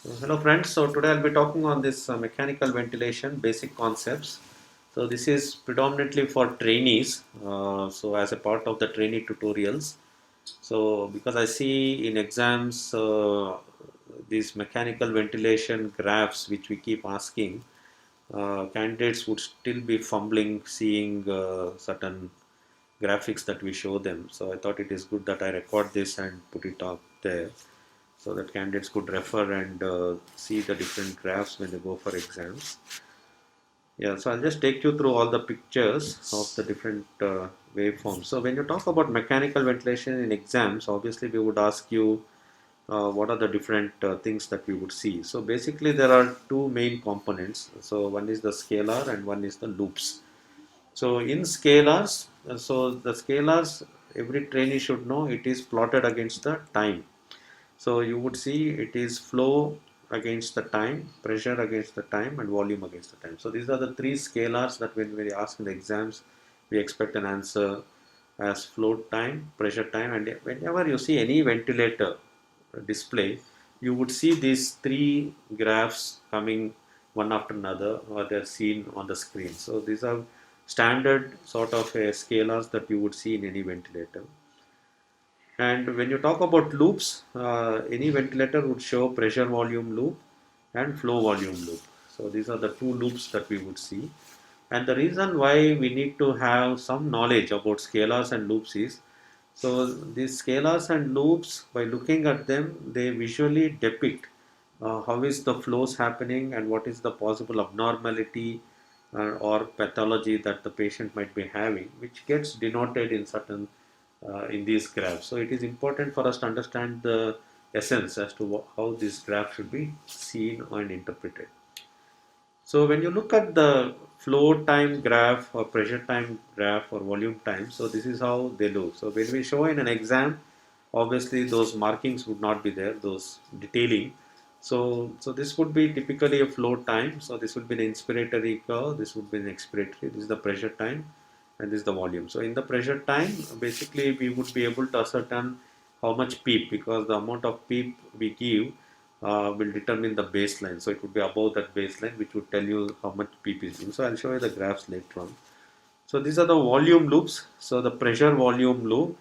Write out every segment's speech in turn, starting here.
Hello friends, so today I'll be talking on this mechanical ventilation basic concepts. So this is predominantly for trainees, so as a part of the trainee tutorials. So because I see in exams these mechanical ventilation graphs which we keep asking, candidates would still be fumbling seeing certain graphics that we show them. So I thought it is good that I record this and put it up there so that candidates could refer and see the different graphs when they go for exams. Yeah, so I'll just take you through all the pictures of the different waveforms. So when you talk about mechanical ventilation in exams, obviously we would ask you what are the different things that we would see. So basically there are two main components. So one is the scalar and one is the loops. So in scalars, the scalars, every trainee should know it is plotted against the time. So you would see it is flow against the time, pressure against the time, and volume against the time. So these are the three scalars that when we ask in the exams, we expect an answer as flow time, pressure time, and whenever you see any ventilator display, you would see these three graphs coming one after another, or they're seen on the screen. So these are standard sort of scalars that you would see in any ventilator. And when you talk about loops, any ventilator would show pressure volume loop and flow volume loop. So these are the two loops that we would see. And the reason why we need to have some knowledge about scalars and loops is, so these scalars and loops, by looking at them, they visually depict how is the flows happening and what is the possible abnormality or pathology that the patient might be having, which gets denoted in certain in these graphs. So it is important for us to understand the essence as to how this graph should be seen and interpreted. So when you look at the flow time graph or pressure time graph or volume time, so this is how they look. So when we show in an exam, obviously those markings would not be there, those detailing. So this would be typically a flow time. So this would be the inspiratory curve, this would be the expiratory, this is the pressure time, and this is the volume. So in the pressure time, basically we would be able to ascertain how much PEEP, because the amount of PEEP we give will determine the baseline. So it would be above that baseline, which would tell you how much PEEP is in. So I'll show you the graphs later on. So these are the volume loops. So the pressure volume loop.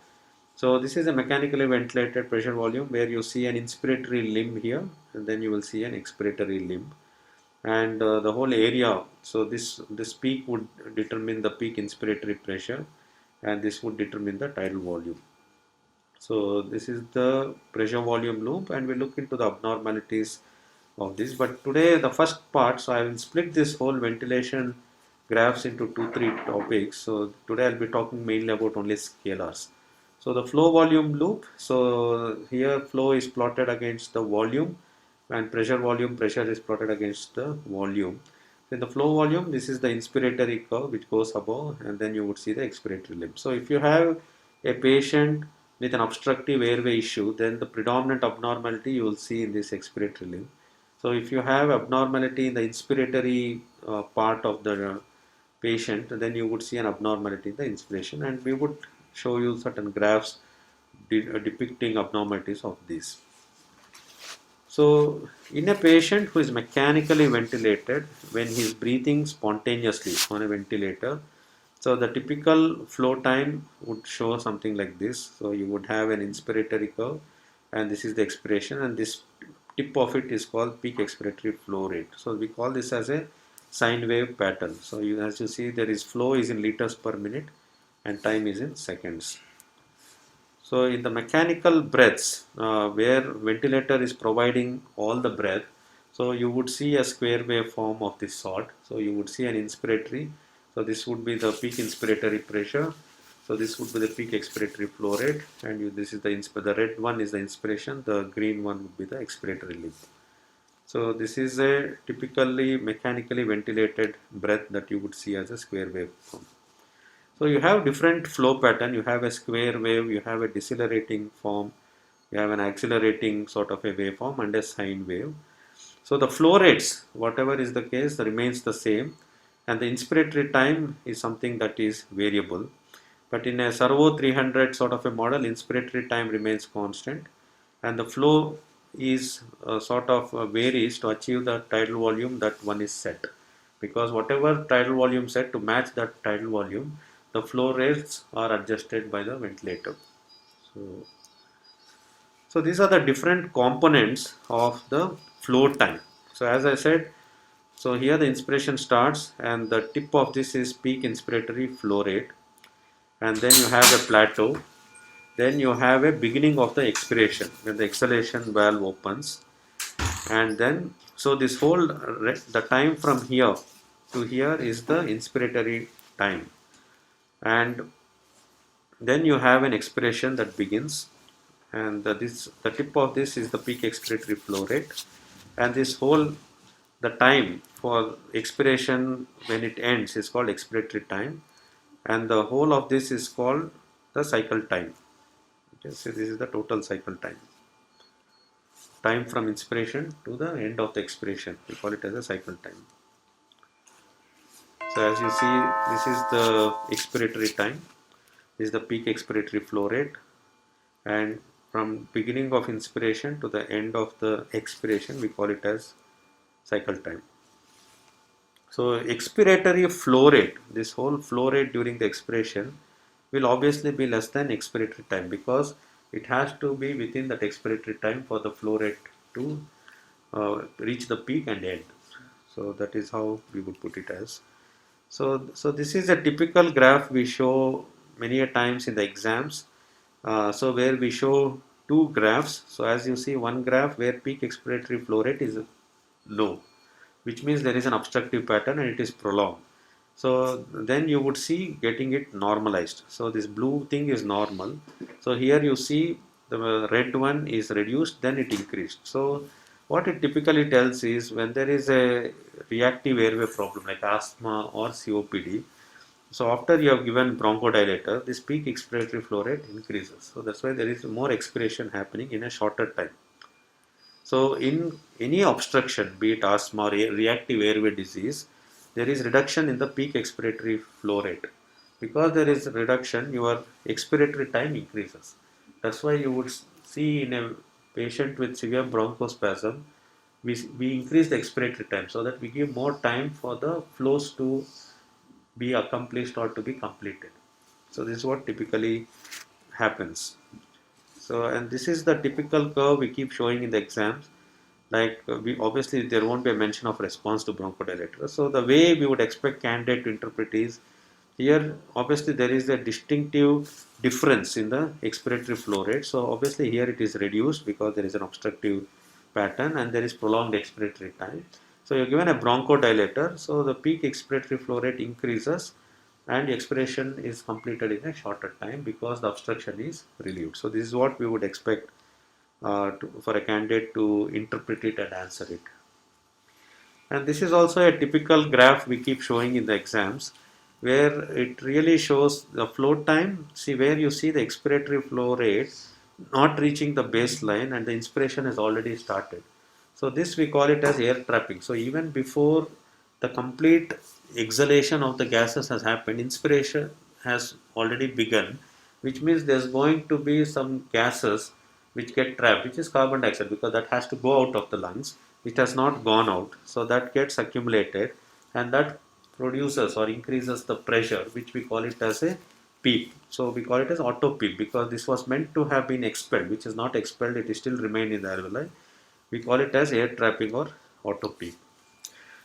So this is a mechanically ventilated pressure volume where you see an inspiratory limb here, and then you will see an expiratory limb, and the whole area. So this peak would determine the peak inspiratory pressure, and this would determine the tidal volume. So this is the pressure volume loop, and we look into the abnormalities of this. But today the first part, so I will split this whole ventilation graphs into 2-3 topics. So today I'll be talking mainly about only scalars. So the flow volume loop, so here flow is plotted against the volume, and pressure is plotted against the volume. In the flow volume, this is the inspiratory curve which goes above, and then you would see the expiratory limb. So if you have a patient with an obstructive airway issue, then the predominant abnormality you will see in this expiratory limb. So if you have abnormality in the inspiratory part of the patient, then you would see an abnormality in the inspiration, and we would show you certain graphs depicting abnormalities of these. So in a patient who is mechanically ventilated, when he is breathing spontaneously on a ventilator, so the typical flow time would show something like this. So you would have an inspiratory curve, and this is the expiration, and this tip of it is called peak expiratory flow rate. So we call this as a sine wave pattern. So as you see, there is flow is in liters per minute and time is in seconds. So in the mechanical breaths, where ventilator is providing all the breath, so you would see a square wave form of this sort. So you would see an inspiratory. So this would be the peak inspiratory pressure. So this would be the peak expiratory flow rate, and this is the red one is the inspiration. The green one would be the expiratory limb. So this is a typically mechanically ventilated breath that you would see as a square wave form. So you have different flow pattern. You have a square wave, you have a decelerating form, you have an accelerating sort of a waveform, and a sine wave. So the flow rates, whatever is the case, remains the same, and the inspiratory time is something that is variable. But in a servo 300 sort of a model, inspiratory time remains constant, and the flow is sort of varies to achieve the tidal volume that one is set, because whatever tidal volume set, to match that tidal volume, the flow rates are adjusted by the ventilator. So, so these are the different components of the flow time. So as I said, so here the inspiration starts and the tip of this is peak inspiratory flow rate, and then you have a plateau, then you have a beginning of the expiration when the exhalation valve opens, and then so this whole the time from here to here is the inspiratory time, and then you have an expiration that begins, and the tip of this is the peak expiratory flow rate, and this whole the time for expiration when it ends is called expiratory time, and the whole of this is called the cycle time. Okay, so this is the total cycle time from inspiration to the end of the expiration, we call it as a cycle time. So as you see, this is the expiratory time, this is the peak expiratory flow rate, and from beginning of inspiration to the end of the expiration we call it as cycle time. So expiratory flow rate, this whole flow rate during the expiration will obviously be less than expiratory time, because it has to be within that expiratory time for the flow rate to reach the peak and end. So that is how we would put it as. So this is a typical graph we show many a times in the exams. So where we show two graphs. So as you see, one graph where peak expiratory flow rate is low, which means there is an obstructive pattern and it is prolonged. So then you would see getting it normalized. So this blue thing is normal. So here you see the red one is reduced, then it increased. So what it typically tells is when there is a reactive airway problem like asthma or COPD, so after you have given bronchodilator, this peak expiratory flow rate increases. So that's why there is more expiration happening in a shorter time. So in any obstruction, be it asthma or reactive airway disease, there is reduction in the peak expiratory flow rate. Because there is reduction, your expiratory time increases. That's why you would see in a patient with severe bronchospasm, we increase the expiratory time so that we give more time for the flows to be accomplished or to be completed. So this is what typically happens. So, and this is the typical curve we keep showing in the exams. Like we obviously there won't be a mention of response to bronchodilator. So the way we would expect candidate to interpret is here obviously there is a distinctive difference in the expiratory flow rate. So obviously here it is reduced because there is an obstructive pattern and there is prolonged expiratory time. So you're given a bronchodilator, so the peak expiratory flow rate increases and expiration is completed in a shorter time because the obstruction is relieved. So this is what we would expect for a candidate to interpret it and answer it. And this is also a typical graph we keep showing in the exams where it really shows the flow time. See where you see the expiratory flow rate not reaching the baseline and the inspiration has already started. So this we call it as air trapping. So even before the complete exhalation of the gases has happened, inspiration has already begun, which means there's going to be some gases which get trapped, which is carbon dioxide, because that has to go out of the lungs, which has not gone out. So that gets accumulated and that produces or increases the pressure, which we call it as a PEEP. So we call it as auto PEEP because this was meant to have been expelled, which is not expelled, it is still remained in the alveoli. We call it as air trapping or auto PEEP.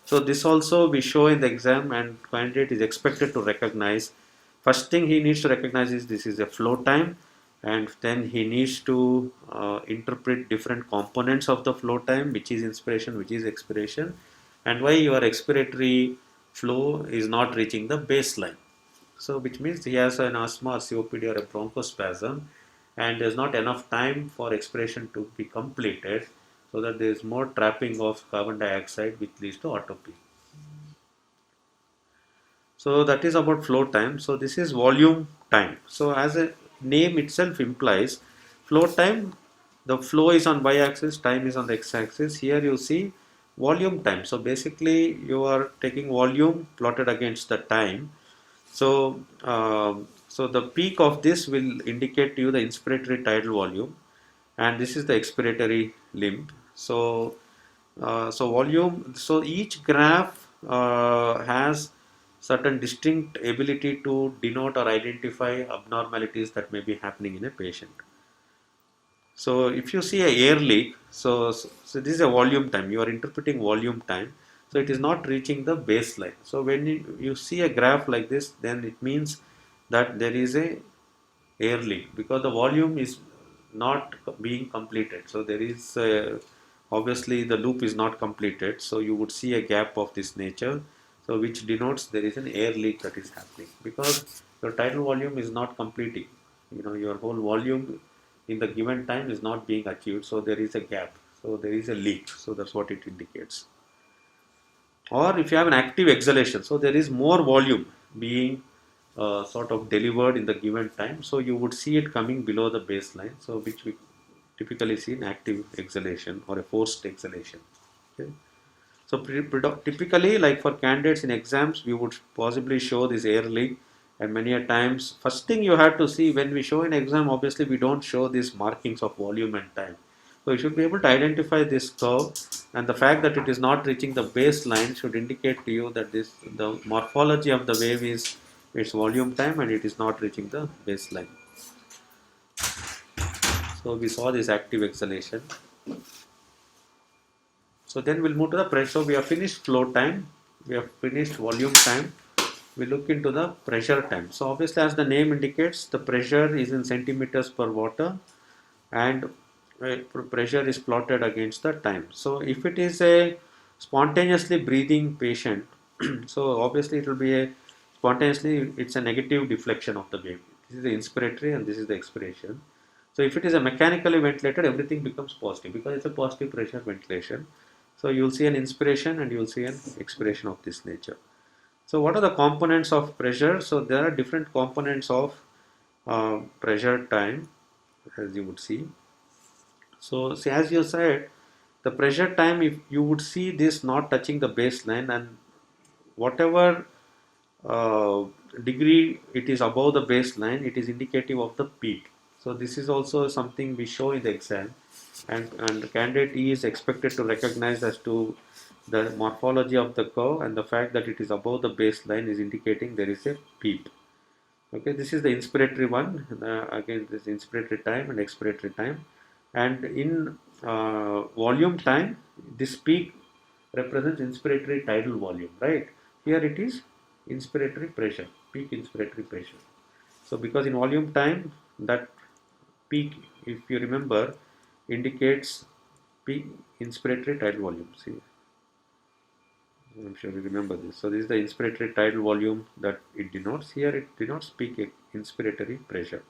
So this also we show in the exam and candidate is expected to recognize. First thing he needs to recognize is this is a flow time, and then he needs to interpret different components of the flow time, which is inspiration, which is expiration, and why your expiratory flow is not reaching the baseline. So which means he has an asthma or COPD or a bronchospasm and there's not enough time for expiration to be completed, so that there is more trapping of carbon dioxide which leads to autopy. So that is about flow time. So this is volume time. So as a name itself implies, flow time, the flow is on y-axis, time is on the x-axis. Here you see volume time. So basically you are taking volume plotted against the time. So the peak of this will indicate to you the inspiratory tidal volume, and this is the expiratory limb. So volume. So each graph has certain distinct ability to denote or identify abnormalities that may be happening in a patient. So if you see a air leak, so this is a volume time. You are interpreting volume time. So it is not reaching the baseline. So when you see a graph like this, then it means that there is a air leak because the volume is not being completed. So there is obviously the loop is not completed. So you would see a gap of this nature. So which denotes there is an air leak that is happening because your tidal volume is not completing. Your whole volume in the given time is not being achieved. So there is a gap. So there is a leak. So that's what it indicates. Or if you have an active exhalation, so there is more volume being sort of delivered in the given time, so you would see it coming below the baseline, so which we typically see in active exhalation or a forced exhalation. Okay. So typically, like for candidates in exams, we would possibly show this air leak, and many a times, first thing you have to see when we show in exam, obviously we don't show these markings of volume and time. So you should be able to identify this curve, and the fact that it is not reaching the baseline should indicate to you that the morphology of the wave is its volume time and it is not reaching the baseline. So we saw this active exhalation. So then we'll move to the pressure. So we have finished flow time, we have finished volume time. We look into the pressure time. So obviously, as the name indicates, the pressure is in centimeters per water, and pressure is plotted against the time. So if it is a spontaneously breathing patient, so obviously it will be a spontaneously, it's a negative deflection of the wave. This is the inspiratory and this is the expiration. So if it is a mechanically ventilated, everything becomes positive because it's a positive pressure ventilation. So you will see an inspiration and you will see an expiration of this nature. So what are the components of pressure? So there are different components of pressure time, as you would see. So see, as you said, the pressure time, if you would see this not touching the baseline, and whatever uh, degree it is above the baseline, it is indicative of the peak. So this is also something we show in the exam, and the candidate is expected to recognize as to the morphology of the curve, and the fact that it is above the baseline is indicating there is a peak. Okay, this is the inspiratory one. Again, this inspiratory time and expiratory time, and in volume time, this peak represents inspiratory tidal volume, right? Here it is inspiratory pressure, peak inspiratory pressure. So because in volume time, that peak, if you remember, indicates peak inspiratory tidal volume. See, I'm sure you remember this. So this is the inspiratory tidal volume that it denotes. Here it denotes peak inspiratory pressure.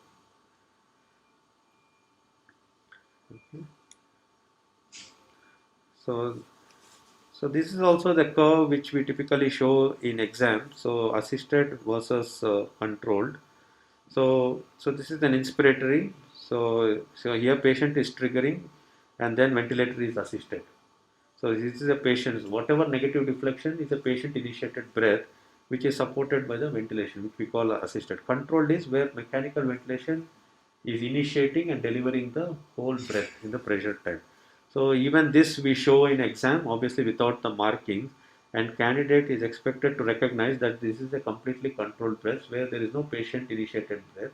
Okay. So, so this is also the curve which we typically show in exam. So assisted versus controlled. So this is an inspiratory. So here patient is triggering, and then ventilator is assisted. So this is a patient, whatever negative deflection is a patient initiated breath, which is supported by the ventilation, which we call assisted. Controlled is where mechanical ventilation is initiating and delivering the whole breath in the pressure time. So even this we show in exam, obviously without the markings, and candidate is expected to recognize that this is a completely controlled breath where there is no patient initiated breath.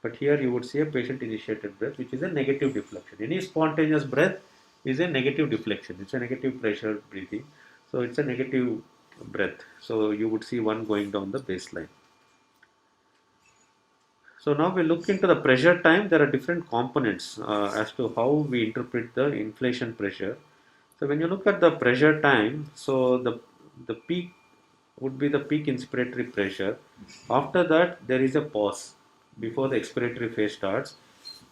But here you would see a patient initiated breath, which is a negative deflection. Any spontaneous breath is a negative deflection. It's a negative pressure breathing. So it's a negative breath. So you would see one going down the baseline. So now we look into the pressure time. There are different components as to how we interpret the inflation pressure. So when you look at the pressure time, so the peak would be the peak inspiratory pressure. After that, there is a pause before the expiratory phase starts,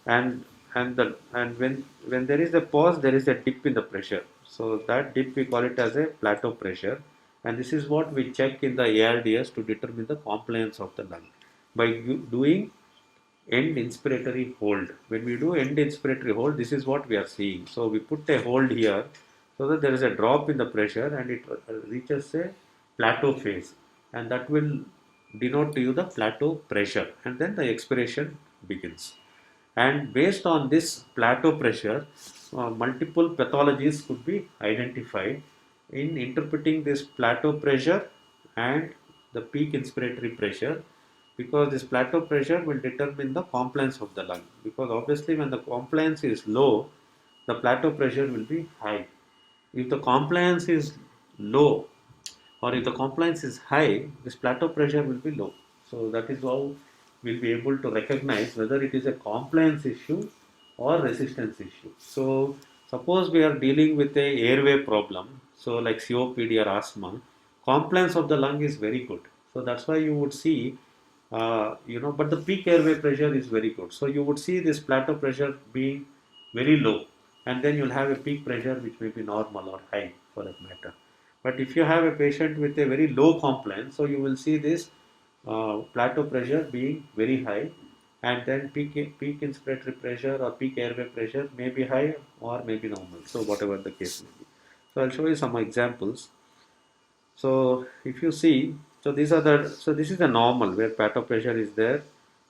and when there is a pause, there is a dip in the pressure. So that dip we call it as a plateau pressure, and this is what we check in the ARDS to determine the compliance of the lung by doing end inspiratory hold. When we do end inspiratory hold, this is what we are seeing. So we put a hold here so that there is a drop in the pressure and it reaches a plateau phase, and that will denote to you the plateau pressure, and then the expiration begins. And based on this plateau pressure, multiple pathologies could be identified in interpreting this plateau pressure and the peak inspiratory pressure, because this plateau pressure will determine the compliance of the lung, because obviously when the compliance is low, the plateau pressure will be high. If the compliance is low, or if the compliance is high, this plateau pressure will be low. So that is how we'll be able to recognize whether it is a compliance issue or resistance issue. So suppose we are dealing with a airway problem, so like COPD or asthma, compliance of the lung is very good. So that's why you would see, but the peak airway pressure is very good. So you would see this plateau pressure being very low, and then you'll have a peak pressure which may be normal or high for that matter. But if you have a patient with a very low compliance, so you will see this plateau pressure being very high, and then peak inspiratory pressure or peak airway pressure may be high or may be normal. So whatever the case may be. So I'll show you some examples. So if you see, so this is the normal where plateau pressure is there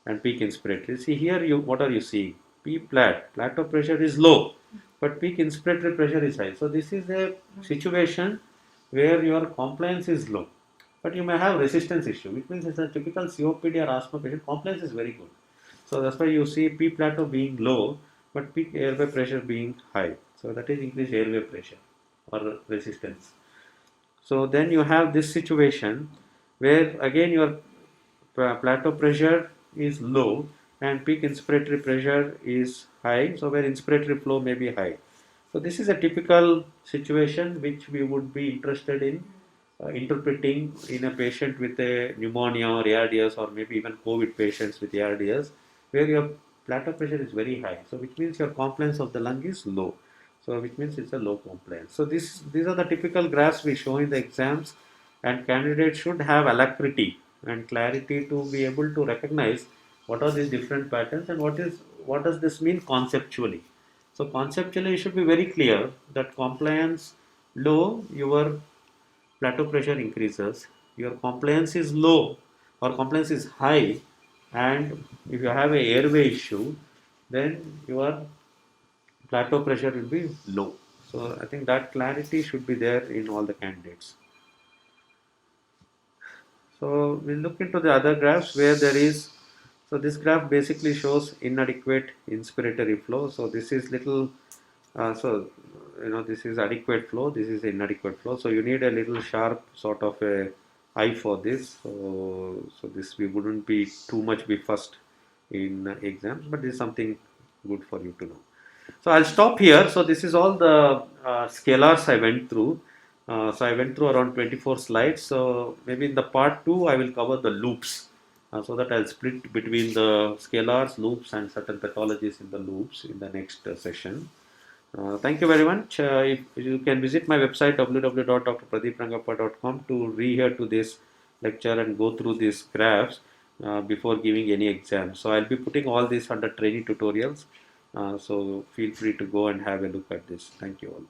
and peak inspiratory. See here, what are you seeing? Plateau pressure is low, but peak inspiratory pressure is high. So this is a situation where your compliance is low, but you may have resistance issue, which means it's a typical COPD or asthma patient. Compliance is very good. So that's why you see P plateau being low, but peak airway pressure being high. So that is increased airway pressure or resistance. So then you have this situation where again your plateau pressure is low and peak inspiratory pressure is high. So where inspiratory flow may be high. So this is a typical situation which we would be interested in interpreting in a patient with a pneumonia or ARDS, or maybe even COVID patients with ARDS, where your plateau pressure is very high. So which means your compliance of the lung is low. So which means it's a low compliance. So these are the typical graphs we show in the exams, and candidates should have alacrity and clarity to be able to recognize what are these different patterns and what does this mean conceptually. So conceptually, it should be very clear that compliance low, your plateau pressure increases. Your compliance is low or compliance is high, and if you have a airway issue, then your plateau pressure will be low. So I think that clarity should be there in all the candidates. So we'll look into the other graphs where there is, so this graph basically shows inadequate inspiratory flow. So this is little, this is adequate flow, this is inadequate flow. So you need a little sharp sort of a eye for this. So this we wouldn't be too much be fussed in exams, but this is something good for you to know. So I'll stop here. So this is all the scalars I went through. So I went through around 24 slides. So maybe in the part 2 I will cover the loops, so that I'll split between the scalars, loops, and certain pathologies in the loops in the next session. Thank you very much. If you can visit my website www.drpradeeprangappa.com to rehear to this lecture and go through these graphs before giving any exam. So I'll be putting all this under training tutorials. So feel free to go and have a look at this. Thank you all.